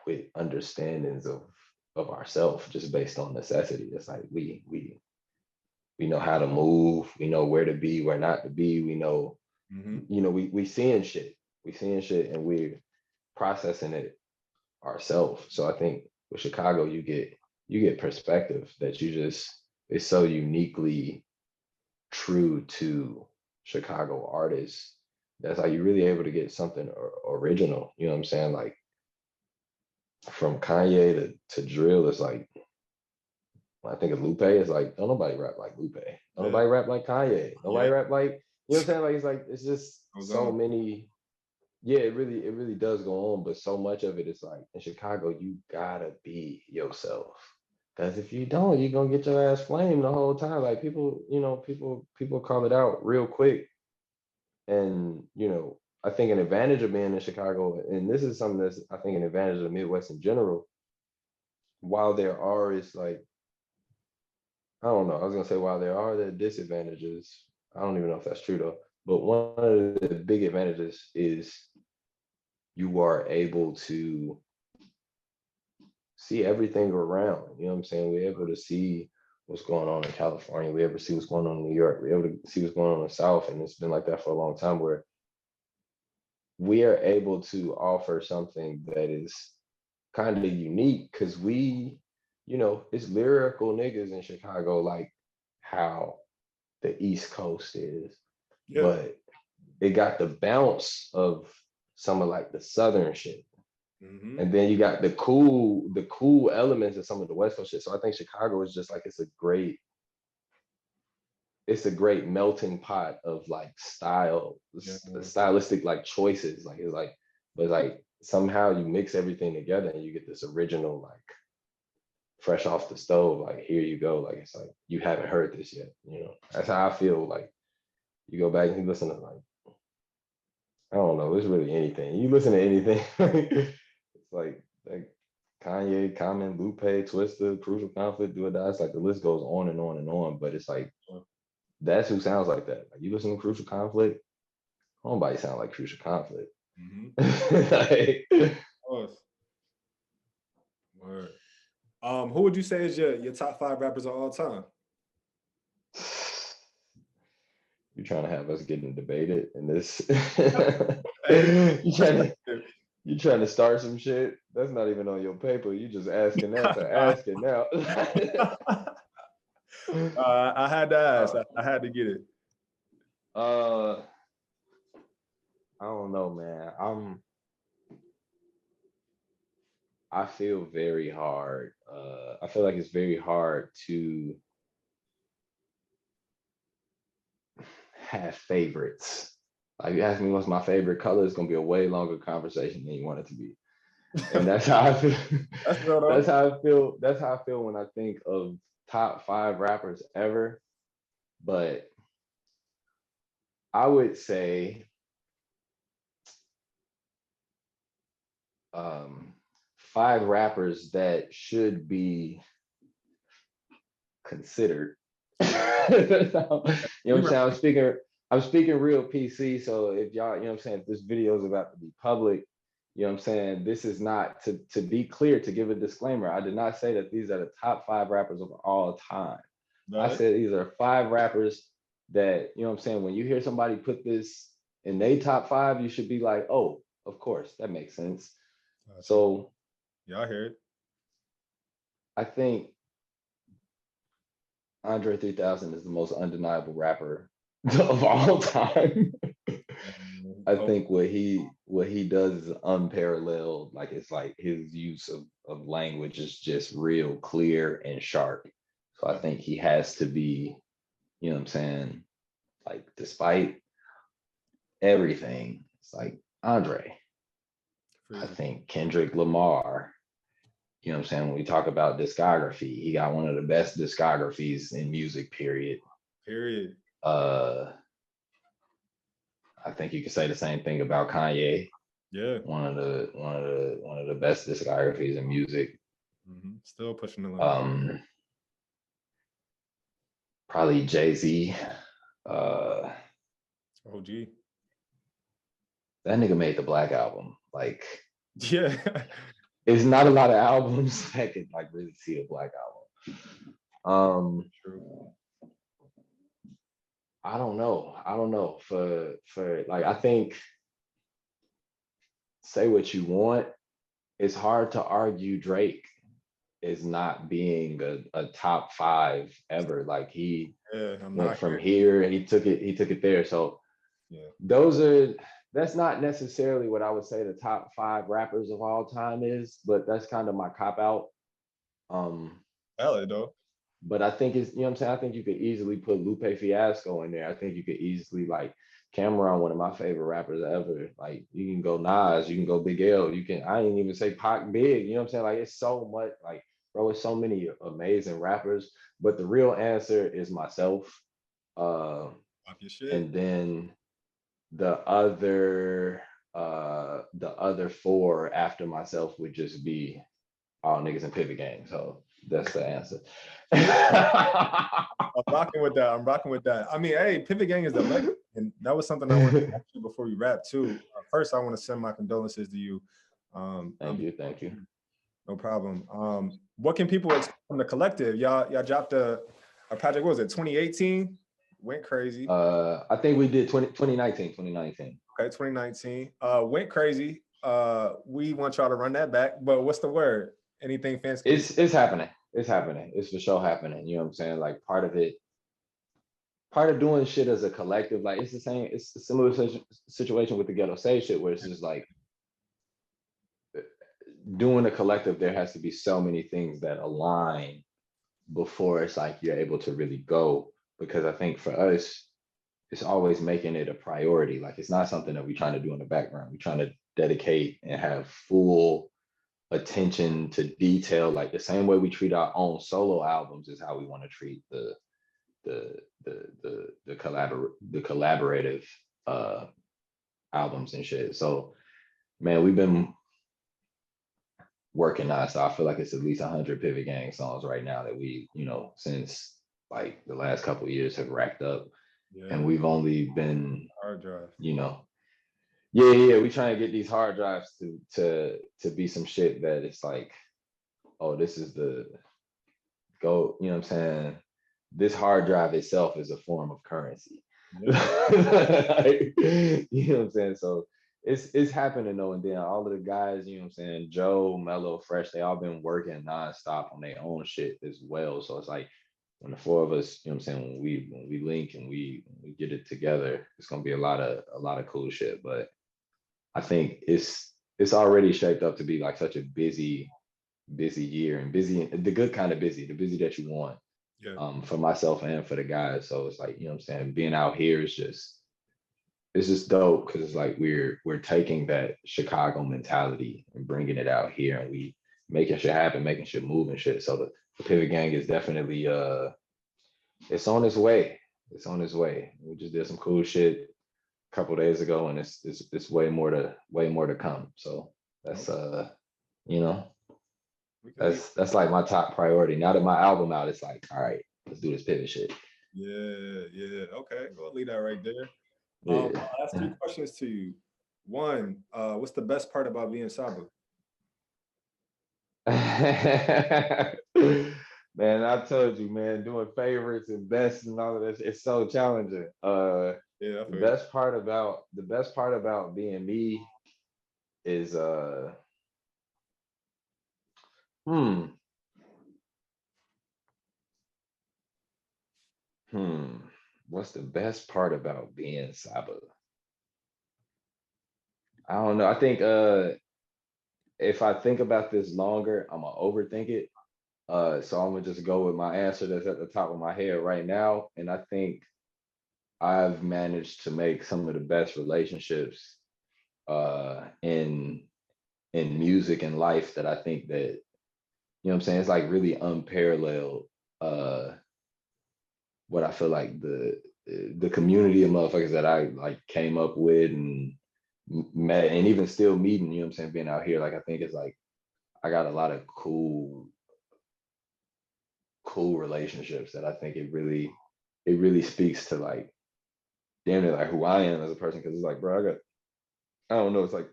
with understandings of ourselves just based on necessity. It's like we know how to move, we know where to be, where not to be, we know, we seeing shit. We seeing shit and we're processing it ourselves. So I think with Chicago, you get perspective that is so uniquely true to Chicago artists. That's how you really able to get something original. You know what I'm saying? Like from Kanye to drill, it's like when I think of Lupe, it's like don't nobody rap like Lupe. Don't Yeah. nobody rap like Kanye. Nobody Yeah. rap like, you know what I'm saying? Like it's just Goes so on. many. Yeah, it really does go on, but so much of it is like in Chicago, you gotta be yourself. Because if you don't, you're gonna get your ass flamed the whole time. Like people, people call it out real quick. And I think an advantage of being in Chicago, and this is something that's I think an advantage of the Midwest in general, while there are is like, I don't know, I was gonna say while there are the disadvantages, I don't even know if that's true though. But one of the big advantages is you are able to see everything around. You know what I'm saying? We're able to see what's going on in California. We're able to see what's going on in New York. We're able to see what's going on in the South. And it's been like that for a long time where we are able to offer something that is kind of unique because it's lyrical niggas in Chicago, like how the East Coast is. Yeah. But it got the bounce of some of like the Southern shit. Mm-hmm. And then you got the cool elements of some of the West Coast shit. So I think Chicago is just like it's a great melting pot of like Yeah. stylistic like choices. Like it's like, but like somehow you mix everything together and you get this original like fresh off the stove. Like here you go. Like it's like you haven't heard this yet. That's how I feel. Like you go back and you listen to like I don't know. It's really anything. You listen to anything. It's like Kanye, Common, Lupe, Twista, Crucial Conflict, Do or Die. It's like the list goes on and on and on. But it's like that's who sounds like that. Like you listen to Crucial Conflict, nobody sound like Crucial Conflict. Mm-hmm. Like, Of course. Word. Who would you say is your top 5 rappers of all time? you trying to have us getting debated in this? Hey, you trying to you trying to start some shit? That's not even on your paper. You just asking that to ask it now. I had to ask. uh, I had to get it. uh, I don't know, man. I feel very hard. I feel like it's very hard to have favorites. Like you ask me what's my favorite color, it's gonna be a way longer conversation than you want it to be. And that's how I feel. That's real That's though. how I feel. That's how I feel when I think of top 5 rappers ever. But I would say um 5 rappers that should be considered. So, you know what I'm saying? I'm speaking real PC. So if y'all, you know what I'm saying, if this video is about to be public, you know what I'm saying, this is not to be clear, to give a disclaimer. I did not say that these are the top 5 rappers of all time. I Right? said these are 5 rappers that, you know what I'm saying, when you hear somebody put this in their top 5, you should be like, oh, of course, that makes sense. Gotcha. So Y'all hear it. I think Andre 3000 is the most undeniable rapper of all time. I Oh, think what he does is unparalleled. Like it's like his use of language is just real clear and sharp. So I think he has to be, you know what I'm saying, like despite everything, it's like Andre. I freezing. think Kendrick Lamar, you know what I'm saying, when we talk about discography, he got one of the best discographies in music, period. Period. Uh I think you could say the same thing about Kanye. Yeah. One of the best discographies in music. Still pushing the limit. Um, Probably Jay-Z. OG. That nigga made the Black Album. Like, Yeah. it's not a lot of albums that could like really see the Black Album. True. I don't know. For like, I think say what you want. It's hard to argue Drake is not being a top 5 ever. Like he Yeah, I'm went not from here. here and he took it there. So Yeah. those are that's not necessarily what I would say the top 5 rappers of all time is, but that's kind of my cop out. Um, Valid though. but I think it's, you know what I'm saying? I think you could easily put Lupe Fiasco in there. I think you could easily like Cameron, one of my favorite rappers ever. Like you can go Nas, you can go Big L, you can, I didn't even say Pac Big, you know what I'm saying? Like it's so much, like, bro, it's so many amazing rappers. But the real answer is myself. Uh, Off your shit. and then the other four after myself would just be all niggas in pivot gang. So that's the answer. I'm rocking with that. I'm rocking with that. I mean, hey, Pivot Gang is the legend, and that was something I wanted to ask you before we wrap too. First, I want to send my condolences to you. Thank you. No problem. What can people expect from the collective? Y'all dropped a project. What was it? 2018. Went crazy. I think we did 2019. Okay, 2019. Went crazy. We want y'all to run that back. But what's the word? Anything fancy? It's happening. It's happening. It's for sure happening. You know what I'm saying? Like part of doing shit as a collective, like it's the same, it's a similar situation with the Ghetto Sage shit, where it's just like doing a collective, there has to be so many things that align before it's like you're able to really go. Because I think for us, it's always making it a priority. Like it's not something that we're trying to do in the background. We're trying to dedicate and have full attention to detail. Like the same way we treat our own solo albums is how we want to treat the collaborative albums and shit. So man, we've been working on, so I feel like it's at least 100 Pivot Gang songs right now that we, since like the last couple of years have racked up. Yeah. And we've only been hard drive. Yeah, we trying to get these hard drives to be some shit that it's like, oh, this is the go, you know what I'm saying? This hard drive itself is a form of currency. Yeah. You know what I'm saying? So it's happening though. And then all of the guys, you know what I'm saying, Joe, Mello, Fresh, they all been working nonstop on their own shit as well. So it's like when the four of us, you know what I'm saying, when we link and we get it together, it's gonna be a lot of cool shit. But I think it's already shaped up to be like such a busy year, and busy, the good kind of busy, the busy that you want. Yeah. For myself and for the guys. So it's like, you know what I'm saying, being out here is just dope, because it's like we're taking that Chicago mentality and bringing it out here, and we making shit happen, making shit move and shit. So the Pivot Gang is definitely it's on its way. It's on its way. We just did some cool shit a couple days ago, and it's way more to come. So that's that's like my top priority. Now that my album out, it's like, all right, let's do this pivot shit. Yeah. Okay, go leave that right there. Yeah. I'll ask 3 questions to you. One, what's the best part about being Saba? Man, I told you, man, doing favorites and best and all of this, it's so challenging. Yeah, the best part about being me is what's the best part about being Saba? I don't know. I think if I think about this longer, I'm gonna overthink it. So I'm gonna just go with my answer that's at the top of my head right now. And I think I've managed to make some of the best relationships in music and life, that I think that, you know what I'm saying, it's like really unparalleled. What I feel like the community of motherfuckers that I like came up with and met, and even still meeting, you know what I'm saying, being out here, like I think it's like I got a lot of cool relationships that I think it really speaks to like damn it, like who I am as a person. Because it's like, bro, I don't know, it's like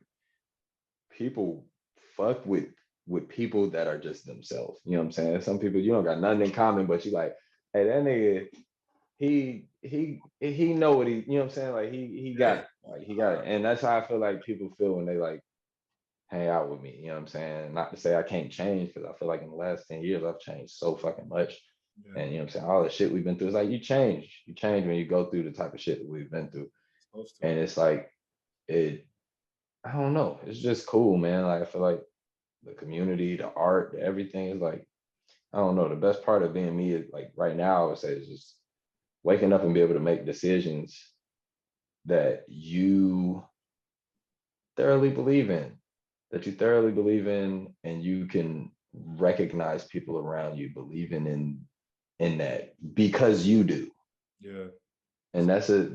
people fuck with people that are just themselves. You know what I'm saying? Some people you don't got nothing in common, but you like, hey, that nigga, he know what he, you know what I'm saying? Like he got it. Like he got it. And that's how I feel like people feel when they like hang out with me. You know what I'm saying? Not to say I can't change, because I feel like in the last 10 years I've changed so fucking much. Yeah. And you know what I'm saying? All the shit we've been through, it's like you change when you go through the type of shit that we've been through. And it's like I don't know. It's just cool, man. Like I feel like the community, the art, everything is like, I don't know. The best part of being me is like right now, I would say is just waking up and be able to make decisions that you thoroughly believe in, and you can recognize people around you believing in that because you do. Yeah. And that's a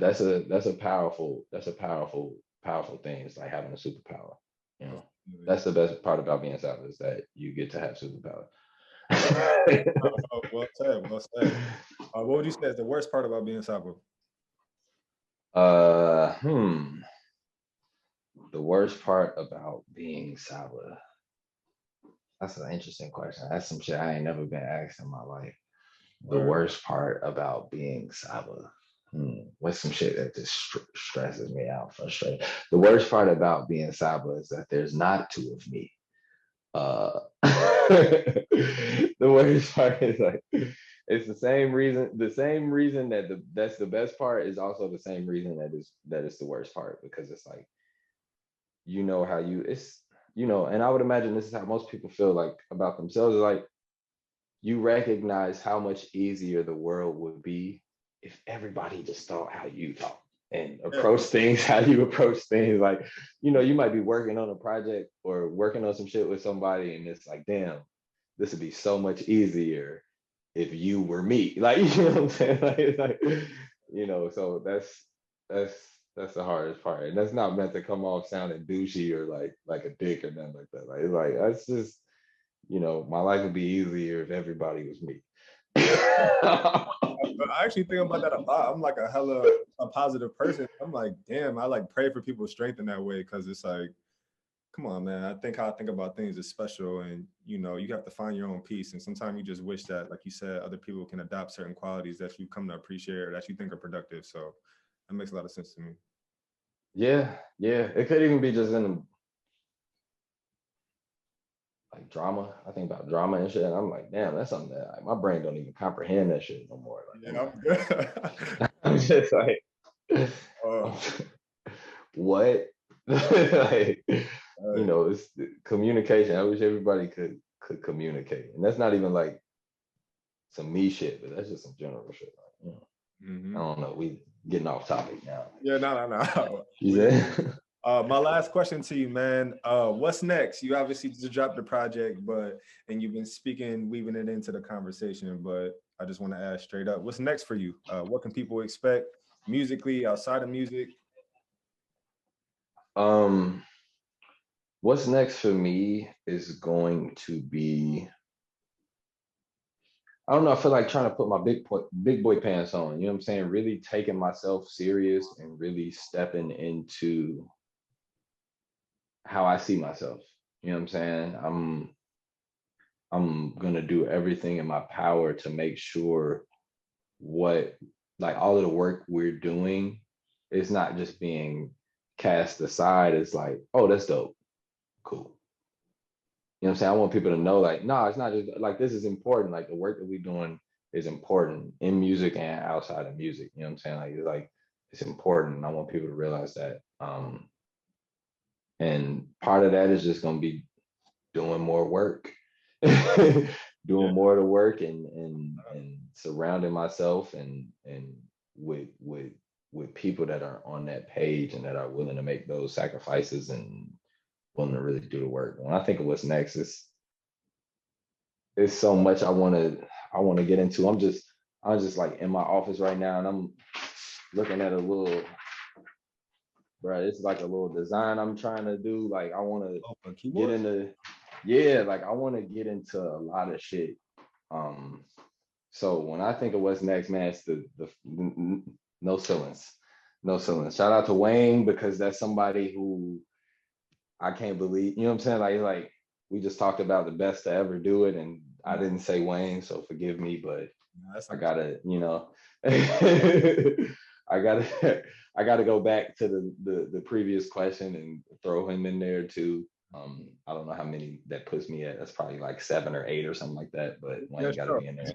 powerful thing. It's like having a superpower. You know, Definitely. that's the best part about being Saba is that you get to have superpower. Well said. Well said. What would you say is the worst part about being Saba? uh, hmm. The worst part about being Saba. That's an interesting question. That's some shit I ain't never been asked in my life. The Or worst part about being Saba. What's some shit that just stresses me out, frustrated? The worst part about being Saba is that there's not two of me. The worst part is like it's the same reason. The same reason that that's the best part is also the same reason that is the worst part because it's like you know how you it's you know, and I would imagine this is how most people feel like about themselves. Like you recognize how much easier the world would be if everybody just thought how you thought and yeah, approach things how you approach things. Like, you know, you might be working on a project or working on some shit with somebody, and it's like, damn, this would be so much easier if you were me. Like, you know what I'm saying? Like, it's like, you know, so that's that's the hardest part. And that's not meant to come off sounding douchey or like a dick or nothing like that. Like it's like that's just you know, my life would be easier if everybody was me. yeah. But I actually think about that a lot. I'm like a positive person. I'm like, damn, I like pray for people's strength in that way because it's like, come on, man. I think how I think about things is special, and you have to find your own peace. And sometimes you just wish that, like you said, other people can adopt certain qualities that you come to appreciate or that you think are productive. So that makes a lot of sense to me. Yeah, yeah. It could even be just in like drama. I think about drama and shit, and I'm like, damn, that's something that like, my brain don't even comprehend that shit no more. Like, Yeah, I'm good. I'm just like, Oh, what? Like, you right. know, it's communication. I wish everybody could communicate, and that's not even like some me shit, but that's just some general shit. Like, I Hmm. don't know. We getting off topic now. Yeah, no, no, no. You said. My last question to you, man. What's next? You obviously just dropped the project, and you've been speaking, weaving it into the conversation. But I just want to ask straight up, what's next for you? What can people expect musically, outside of music? um, what's next for me is going to be. I don't know. I feel like trying to put my big boy pants on. You know what I'm saying? Really taking myself serious and really stepping into how I see myself. You know what I'm saying? I'm gonna do everything in my power to make sure what like all of the work we're doing is not just being cast aside. It's like, oh, that's dope, cool. You know what I'm saying? I want people to know, like, no, it's not just like this is important. Like the work that we're doing is important in music and outside of music. You know what I'm saying? Like it's important. And I want people to realize that. And part of that is just gonna be doing more work, Yeah, doing more of the work and surrounding myself and with people that are on that page and that are willing to make those sacrifices and willing to really do the work. When I think of what's next, it's so much I want to get into. I'm just like in my office right now and I'm looking at a little bro, it's like a little design I'm trying to do. Like I want to oh, a get keyboard. into yeah, like I want to get into a lot of shit. Um so when I think of what's next, man, it's no ceilings. No ceilings. Shout out to Wayne because that's somebody who I can't believe, you know what I'm saying? Like we just talked about the best to ever do it and I Mm, didn't say Wayne, so forgive me, but no, that's I understandable. gotta, I gotta, I gotta go back to the previous question and throw him in there too. I don't know how many that puts me at. That's probably like 7 or 8 or something like that. But Yeah, Wayne got to sure. be in there.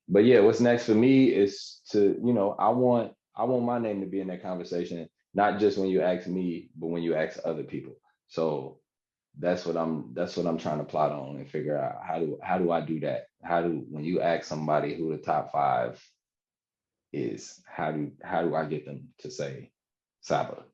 But yeah, what's next for me is to, I want my name to be in that conversation. not just when you ask me, but when you ask other people. So that's what I'm trying to plot on and figure out how do I do that? When you ask somebody who the top five is, how do I get them to say Saba?